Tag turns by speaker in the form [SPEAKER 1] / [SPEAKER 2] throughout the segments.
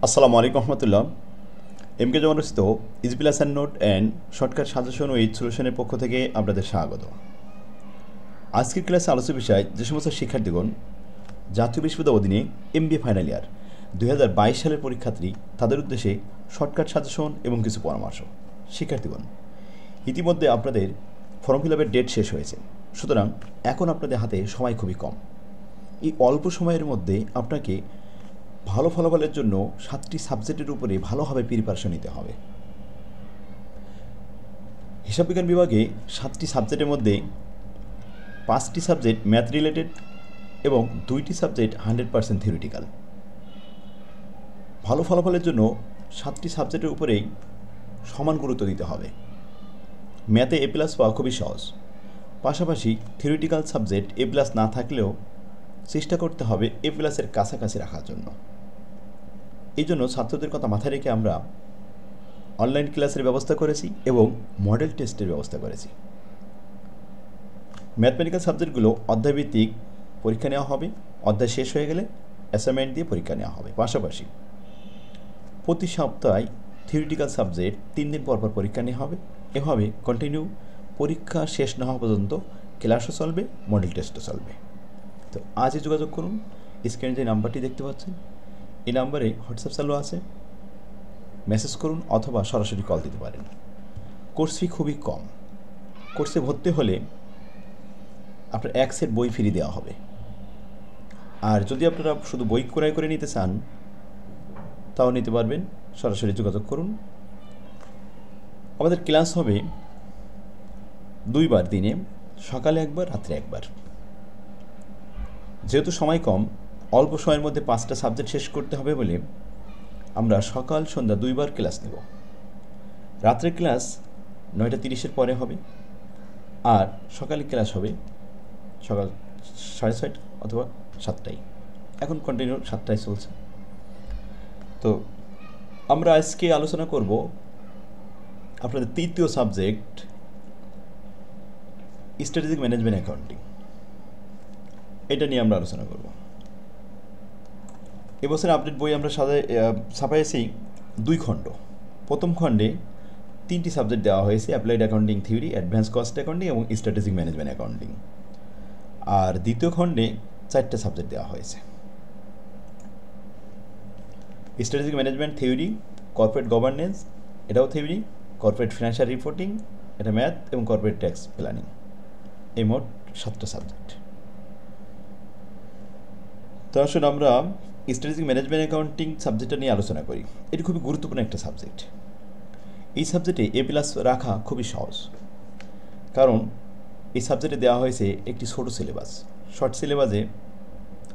[SPEAKER 1] আসসালামু আলাইকুম রহমতুল্লাহ। এমকে জমানস্থিত easy plus and note and shortcut suggestion with সলিউশনের পক্ষ থেকে আপনাদের স্বাগত। আজকের ক্লাসে আলোচ্য বিষয় যে সমস্ত শিক্ষার্থীগণ জাতীয় বিশ্ববিদ্যালয়ের অধীনে এমবিএ ফাইনাল ইয়ার 2022 সালের পরীক্ষার্থী, তাদের উদ্দেশ্যে শর্টকাট সাজেশন এবং কিছু পরামর্শ। শিক্ষার্থীগণ, ইতিমধ্যে আপনাদের ফর্ম ফিল আপের ডেট শেষ হয়েছে, সুতরাং এখন আপনাদের হাতে সময় খুবই কম। এই অল্প সময়ের মধ্যে আপনাকে ভালো ফলাফলের জন্য 7টি সাবজেক্টের উপরে ভালোভাবে প্রিপারেশন নিতে হবে। হিসাব বিজ্ঞান বিভাগে 7টি সাবজেক্টের মধ্যে 5টি সাবজেক্ট ম্যাথ রিলেটেড এবং 2টি সাবজেক্ট 100% থিওরিটিক্যাল। ভালো ফলাফলের জন্য 7টি সাবজেক্টের উপরেই সমান গুরুত্ব দিতে হবে। ম্যাথে এ প্লাস পাওয়া খুবই সহজ, পাশাপাশি থিওরিটিক্যাল সাবজেক্ট এ প্লাস না থাকলেও চেষ্টা করতে হবে এ প্লাসের কাছাকাছি রাখার জন্য। এই জন্য ছাত্রদের কথা মাথায় রেখে আমরা অনলাইন ক্লাসের ব্যবস্থা করেছি এবং মডেল টেস্টের ব্যবস্থা করেছি। ম্যাথমেটিক্যাল সাবজেক্টগুলো অধ্যায়ভিত্তিক পরীক্ষা নেওয়া হবে, অধ্যায় শেষ হয়ে গেলে অ্যাসাইনমেন্ট দিয়ে পরীক্ষা নেওয়া হবে। পাশাপাশি প্রতি সপ্তাহে থিওরিটিক্যাল সাবজেক্ট 3 দিন পর পরীক্ষা নেওয়া হবে। এভাবে কন্টিনিউ পরীক্ষা শেষ না হওয়া পর্যন্ত ক্লাসও চলবে, মডেল টেস্টও চলবে। তো আজই যোগাযোগ করুন। স্ক্রিনে যে নাম্বারটি দেখতে পাচ্ছেন, এই নাম্বারে হোয়াটসঅ্যাপ চালু আছে, মেসেজ করুন অথবা সরাসরি কল দিতে পারেন। কোর্স ফি খুবই কম। কোর্সে ভর্তি হলে আপনার 1 সেট বই ফ্রি দেওয়া হবে। আর যদি আপনারা শুধু বই ক্রয় করে নিতে চান তাও নিতে পারবেন, সরাসরি যোগাযোগ করুন। আমাদের ক্লাস হবে 2 বার দিনে, সকালে একবার, রাত্রে একবার। যেহেতু সময় কম, অল্প সময়ের মধ্যে 5টা সাবজেক্ট শেষ করতে হবে বলে আমরা সকাল সন্ধ্যা 2 বার ক্লাস নেব। রাত্রের ক্লাস 9:30-এর পরে হবে, আর সকালে ক্লাস হবে সকাল 6:30 অথবা 7টায়। এখন কন্টিনিউ 7টায় চলছে। তো আমরা আজকে আলোচনা করব আপনাদের তৃতীয় সাবজেক্ট স্ট্র্যাটেজিক ম্যানেজমেন্ট অ্যাকাউন্টিং। এটা নিয়ে আমরা আলোচনা করব। এবছর আপডেট বই আমরা ছাপাইছি 2 খণ্ড। প্রথম খণ্ডে 3টি সাবজেক্ট দেওয়া হয়েছে: applied accounting theory, advance cost accounting এবং স্ট্র্যাটেজিক ম্যানেজমেন্ট অ্যাকাউন্টিং। আর দ্বিতীয় খণ্ডে 4টা সাবজেক্ট দেওয়া হয়েছে: strategic management theory, corporate governance, এটাও থিওরি, কর্পোরেট ফিনান্সিয়াল রিপোর্টিং, এটা ম্যাথ, এবং কর্পোরেট ট্যাক্স প্ল্যানিং। এই মোট 7টা সাবজেক্ট। তো আসলে আমরা স্ট্র্যাটেজিক ম্যানেজমেন্ট অ্যাকাউন্টিং সাবজেক্টটা নিয়ে আলোচনা করি। এটি খুবই গুরুত্বপূর্ণ একটা সাবজেক্ট। এই সাবজেক্টে এ প্লাস রাখা খুবই সহজ, কারণ এই সাবজেক্টে দেওয়া হয়েছে একটি ছোট সিলেবাস। শর্ট সিলেবাসে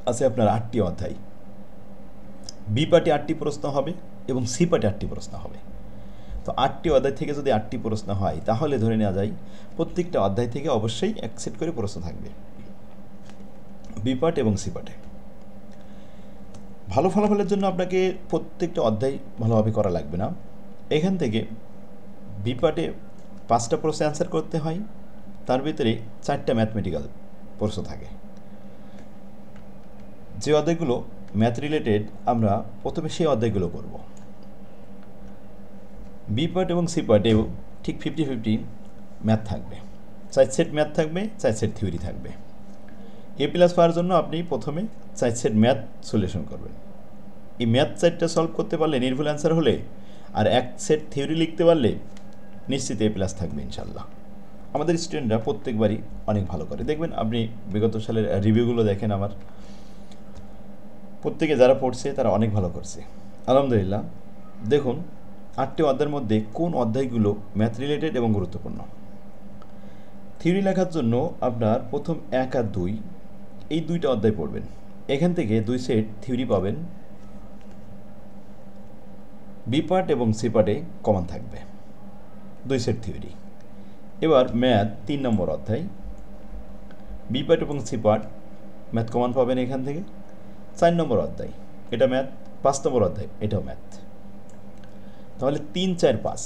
[SPEAKER 1] আছে আপনার 8টি অধ্যায়। বি পার্টে 8টি প্রশ্ন হবে এবং সি পার্টে 8টি প্রশ্ন হবে। তো 8টি অধ্যায় থেকে যদি 8টি প্রশ্ন হয়, তাহলে ধরে নেওয়া যায় প্রত্যেকটা অধ্যায় থেকে অবশ্যই 1 সেট করে প্রশ্ন থাকবে বি পার্ট এবং সি পার্টে। ভালো ফলাফলের জন্য আপনাকে প্রত্যেকটা অধ্যায় ভালোভাবে করা লাগবে না। এখান থেকে বি পার্টে 5টা প্রশ্ন অ্যান্সার করতে হয়, তার ভিতরে 4টা ম্যাথমেটিক্যাল প্রশ্ন থাকে। যে অধ্যায়গুলো ম্যাথ রিলেটেড আমরা প্রথমে সেই অধ্যায়গুলো করব। বি পার্ট এবং সি পার্টেও ঠিক 50-50 ম্যাথ থাকবে। 4 সেট ম্যাথ থাকবে, 4 সেট থিওরি থাকবে। এ প্লাস পাওয়ার জন্য আপনি প্রথমে 4 সেট ম্যাথ সলিউশন করবেন। এই ম্যাথ 4টা সলভ করতে পারলে, নির্ভুল অ্যান্সার হলে, আর 1 সেট থিওরি লিখতে পারলে নিশ্চিত এ প্লাস থাকবে ইনশাল্লাহ। আমাদের স্টুডেন্টরা প্রত্যেকবারই অনেক ভালো করে। দেখবেন আপনি বিগত সালের রিভিউগুলো দেখেন, আমার প্রত্যেকে যারা পড়ছে তারা অনেক ভালো করছে আলহামদুলিল্লাহ। দেখুন 8টি অধ্যায়ের মধ্যে কোন অধ্যায়গুলো ম্যাথ রিলেটেড এবং গুরুত্বপূর্ণ। থিওরি লেখার জন্য আপনার প্রথম 1 আর 2 এই 2টা অধ্যায় পড়বেন। এখান থেকে 2 সেট থিওরি পাবেন। বি পার্ট এবং সি পার্টে কমন থাকবে 2 সেট থিওরি। এবার ম্যাথ 3 নম্বর অধ্যায়, বি পার্ট এবং সি পার্ট ম্যাথ কমন পাবেন এখান থেকে। 4 নম্বর অধ্যায়, এটা ম্যাথ। 5 নম্বর অধ্যায়, এটাও ম্যাথ। তাহলে 3, 4, 5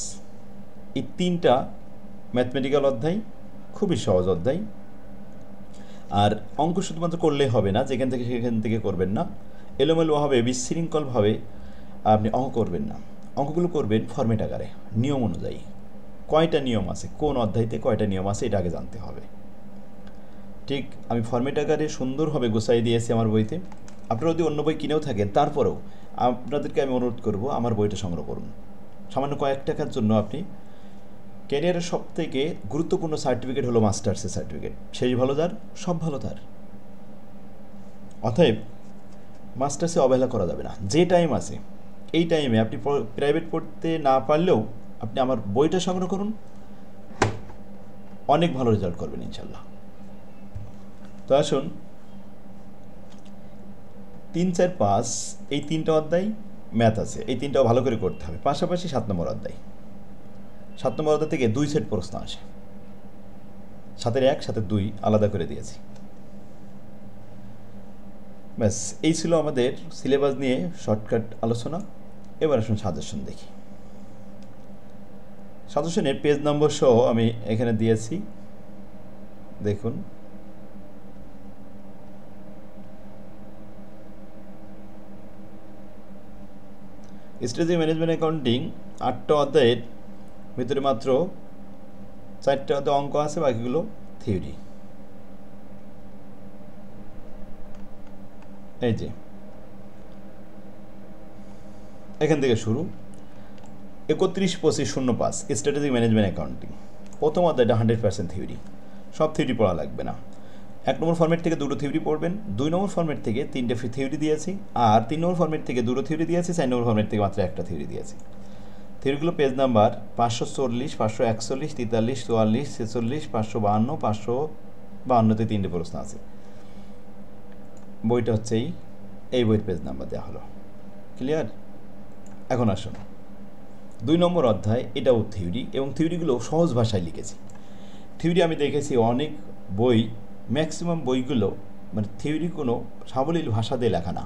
[SPEAKER 1] এই 3টা ম্যাথমেটিক্যাল অধ্যায়, খুবই সহজ অধ্যায়। আর অঙ্ক শুধুমাত্র করলেই হবে না, যেখান থেকে সেখান থেকে করবেন না, এলোমেলোভাবে বিশৃঙ্খলভাবে আপনি অঙ্ক করবেন না, অঙ্কগুলো করবেন ফরম্যাট আকারে, নিয়ম অনুযায়ী। কয়টা নিয়ম আছে, কোন অধ্যায়তে কয়টা নিয়ম আছে, এটা আগে জানতে হবে। ঠিক আমি ফরম্যাট আকারে সুন্দরভাবে গোছাই দিয়েছি আমার বইতে। আপনারা যদি অন্য বই কিনেও থাকেন, তারপরেও আপনাদেরকে আমি অনুরোধ করব আমার বইটা সংগ্রহ করুন। সামান্য কয়েক টাকার জন্য আপনি ক্যারিয়ারের সবথেকে গুরুত্বপূর্ণ সার্টিফিকেট হলো মাস্টার্সের সার্টিফিকেট। শেষ ভালো যার, সব ভালো তার। অতএব মাস্টার্সে অবহেলা করা যাবে না। যে টাইম আছে এই টাইমে আপনি প্রাইভেট পড়তে না পারলেও আপনি আমার বইটা সংগ্রহ করুন, অনেক ভালো রেজাল্ট করবেন ইনশাল্লাহ। তো আসুন 3, 4, 5 এই 3টা অধ্যায় ম্যাথ আছে, এই 3টাও ভালো করে করতে হবে। পাশাপাশি 7 নম্বর অধ্যায়, 7 নম্বর অধ্যায় থেকে 2 সেট প্রশ্ন আসে। 7-এর 1, 7-এর 2 আলাদা করে দিয়েছি। ব্যাস, এই ছিল আমাদের সিলেবাস নিয়ে শর্টকাট আলোচনা। এবার আসুন সাজেশন দেখি। সাজেশনের পেজ নম্বর সহ আমি এখানে দিয়েছি, দেখুন। স্ট্র্যাটেজি ম্যানেজমেন্ট অ্যাকাউন্টিং 8টা অধ্যায়ের ভিতরে মাত্র 4টা অধ্যায় অঙ্ক আছে, বাকিগুলো থিওরি। এই যে এখান থেকে শুরু, 31-25-05 স্ট্র্যাটেজি ম্যানেজমেন্ট অ্যাকাউন্টিং। প্রথম অধ্যায়টা 100% থিওরি, সব থিওরি পড়া লাগবে না। 1 নম্বর ফরম্যাট থেকে 2টো থিওরি পড়বেন, 2 নম্বর ফরম্যাট থেকে 3টে থিওরি দিয়েছি, আর 3 নম্বর ফরম্যাট থেকে 2টো থিওরি দিয়েছি, 4 নম্বর ফরম্যাট থেকে মাত্র 1টা থিওরি দিয়েছি। থিওরিগুলো পেজ নাম্বার 540, 541, 43, 44, 46, 552, 552তে 3টে প্রশ্ন আছে। বইটা হচ্ছে এই বইয়ের পেজ নাম্বার দেওয়া হলো। ক্লিয়ার? এখন আসুন 2 নম্বর অধ্যায়, এটাও থিওরি, এবং থিওরিগুলো সহজ ভাষায় লিখেছি। থিওরি আমি দেখেছি অনেক বই, ম্যাক্সিমাম বইগুলো মানে থিওরি কোনো সাবলীল ভাষা দিয়ে লেখা না,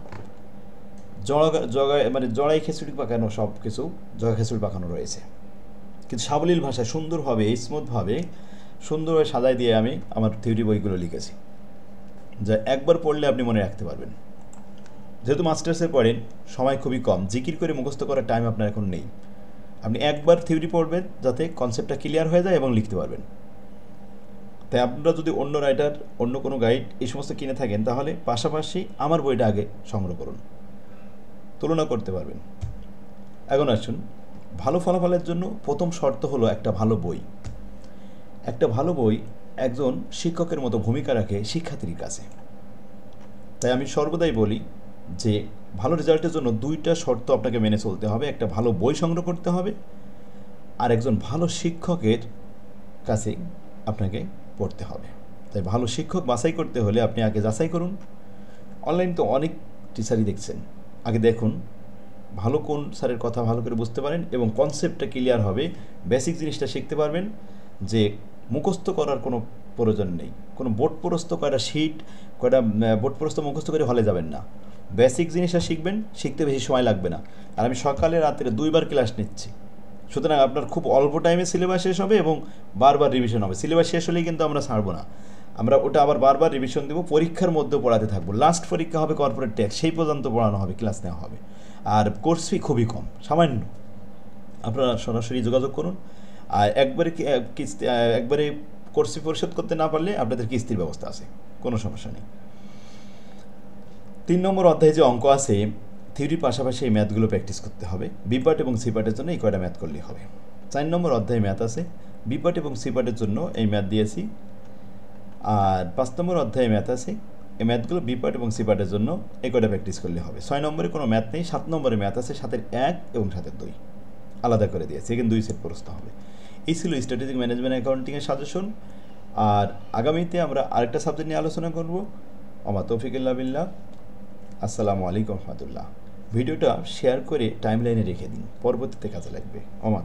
[SPEAKER 1] জড়াই খিচুড়ি পাকানো, সব কিছু জগা খিচুড়ি পাকানো রয়েছে। কিন্তু সাবলীল ভাষায় সুন্দরভাবে, স্মুথভাবে, সুন্দরভাবে সাজাই দিয়ে আমি আমার থিওরি বইগুলো লিখেছি, যা একবার পড়লে আপনি মনে রাখতে পারবেন। যেহেতু মাস্টার্সে পড়েন, সময় খুবই কম, জিকির করে মুখস্থ করার টাইম আপনার এখন নেই। আপনি একবার থিওরি পড়বেন যাতে কনসেপ্টটা ক্লিয়ার হয়ে যায় এবং লিখতে পারবেন। তাই আপনারা যদি অন্য রাইটার, অন্য কোনো গাইড এই সমস্ত কিনে থাকেন, তাহলে পাশাপাশি আমার বইটা আগে সংগ্রহ করুন, তুলনা করতে পারবেন। এখন আসুন, ভালো ফলাফলের জন্য প্রথম শর্ত হলো একটা ভালো বই। একটা ভালো বই একজন শিক্ষকের মতো ভূমিকা রাখে শিক্ষার্থীর কাছে। তাই আমি সর্বদাই বলি যে ভালো রেজাল্টের জন্য 2টা শর্ত আপনাকে মেনে চলতে হবে। একটা ভালো বই সংগ্রহ করতে হবে, আর একজন ভালো শিক্ষকের কাছে আপনাকে পড়তে হবে। তাই ভালো শিক্ষক বাছাই করতে হলে আপনি আগে যাচাই করুন। অনলাইন তো অনেক টিচারই দেখছেন, আগে দেখুন ভালো কোন স্যারের কথা ভালো করে বুঝতে পারেন এবং কনসেপ্টটা ক্লিয়ার হবে, বেসিক জিনিসটা শিখতে পারবেন, যে মুখস্থ করার কোনো প্রয়োজন নেই। কোনো বোর্ড প্রস্ত কয়টা শিট, কয়টা বোর্ড প্রস্ত মুখস্থ করে হলে যাবেন না। বেসিক জিনিসটা শিখবেন, শিখতে বেশি সময় লাগবে না। আর আমি সকালে রাত্রে 2বার ক্লাস নিচ্ছি, সুতরাং আপনার খুব অল্প টাইমে সিলেবাস শেষ হবে এবং বারবার রিভিশন হবে। সিলেবাস শেষ হলেই কিন্তু আমরা ছাড়বো না, আমরা ওটা আবার বারবার রিভিশন দেবো, পরীক্ষার মধ্যেও পড়াতে থাকবো। লাস্ট পরীক্ষা হবে কর্পোরেট ট্যাক্স, সেই পর্যন্ত পড়ানো হবে, ক্লাস নেওয়া হবে। আর কোর্স ফি খুবই কম, সামান্য। আপনারা সরাসরি যোগাযোগ করুন। আর একবারে কোর্স ফি পরিশোধ করতে না পারলে আপনাদের কিস্তির ব্যবস্থা আছে, কোনো সমস্যা নেই। 3 নম্বর অধ্যায়ে যে অঙ্ক আছে, থিওরির পাশাপাশি এই ম্যাথগুলো প্র্যাকটিস করতে হবে। বি পার্ট এবং সি পার্টের জন্য এই কয়টা ম্যাথ করলেই হবে। 4 নম্বর অধ্যায়ে ম্যাথ আছে, বি পার্ট এবং সি পার্টের জন্য এই ম্যাথ দিয়েছি। আর 5 নম্বর অধ্যায়ে ম্যাথ আছে, এই ম্যাথগুলো বি পার্ট এবং সি পার্টের জন্য এই কয়টা প্র্যাকটিস করলে হবে। 6 নম্বরে কোনো ম্যাথ নেই, 7 নম্বরে ম্যাথ আছে, 7-এর 1 এবং 7-এর 2 আলাদা করে দিয়েছি, এখানে 2 সেট প্রশ্ন হবে। এই ছিল স্ট্র্যাটেজিক ম্যানেজমেন্ট অ্যাকাউন্টিংয়ের সাজেশন। আর আগামীতে আমরা আরেকটা সাবজেক্ট নিয়ে আলোচনা করব। ওমা তৌফিক ইল্লা বিল্লাহ। আসসালামু আলাইকুম রহমতুল্লাহ। ভিডিওটা শেয়ার করে টাইমলাইনে রেখে দিন, পরবর্তীতে কাজে লাগবে। ওমা